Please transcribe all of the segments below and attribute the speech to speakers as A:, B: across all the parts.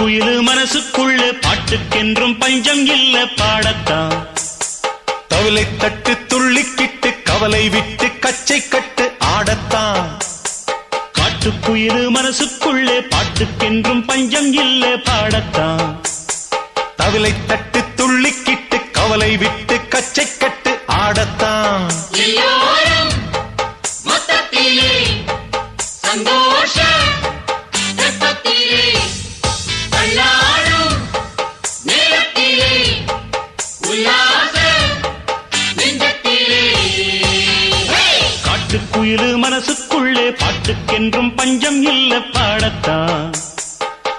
A: காட்டுக்குயிலு மனசுக்குள்ளே பாட்டுக்கென்றும் பஞ்சம் இல்ல பாடத்தான்.
B: தவிலை தட்டு துள்ளிக்கிட்டு கவலை விட்டு கச்சை கட்டு ஆடத்தான்.
A: காட்டுக்குயிலு மனசுக்குள்ளே பாட்டுக்கென்றும் பஞ்சம் இல்ல பாடத்தான்.
B: தவிலை தட்டு துள்ளிக்கிட்டு கவலை விட்டு கச்சை கட்டு ஆடத்தான்.
A: காட்டுக்குயிலு மனசுக்குள்ளே பாட்டுக்கென்றும் பஞ்சம் இல்ல பாடத்தான்.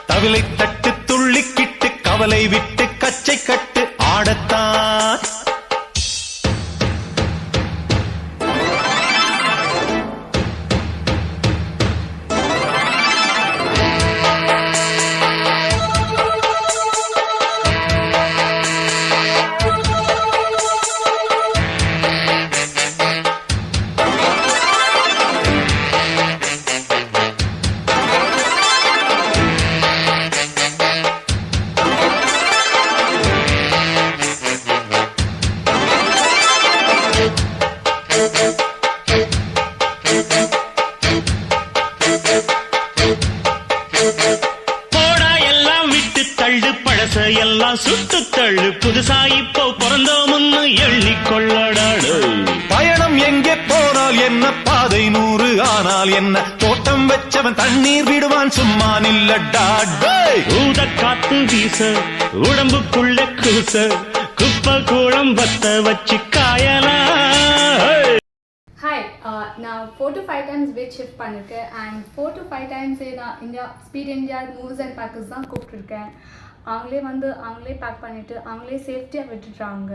B: தவிலை தட்டு துள்ளிக்கிட்டு கவலை விட்டு கச்சை கட்டு ஆடத்தான்.
A: எல்லாம் சுட்டு தள்ளு, புதுசா இப்போ பிறந்தோம்னு எண்ணிக்கொள்ளடாடு.
B: பயணம் எங்கே போனால் என்ன, பாதை 100 ஆனால் என்ன, தோட்டம் வச்சவன் தண்ணீர் விடுவான் சும்மா நில்லடா.
A: ஊத காத்து வீச உடம்புக்குள்ள கூச, குப்பை கூடம் வத்த வச்சு காயலாம்.
C: ஹாய், நான் 4 to 5 times weight shift பண்ணிருக்கேன். அண்ட் 4 to 5 times நான் India speed India moves and packers தான் கூப்பிட்டுருக்கேன். அவங்களே வந்து அவங்களே பேக் பண்ணிவிட்டு அவங்களே சேஃப்டியாக விட்டுடுறாங்க.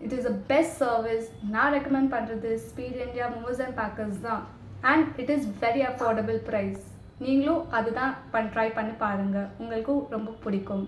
C: It is a best service. நான் ரெக்கமெண்ட் பண்ணுறது speed India moves and packers தான். And it is very affordable price. நீங்களும் அதுதான் ட்ரை பண்ணி பாருங்கள், உங்களுக்கும் ரொம்ப பிடிக்கும்.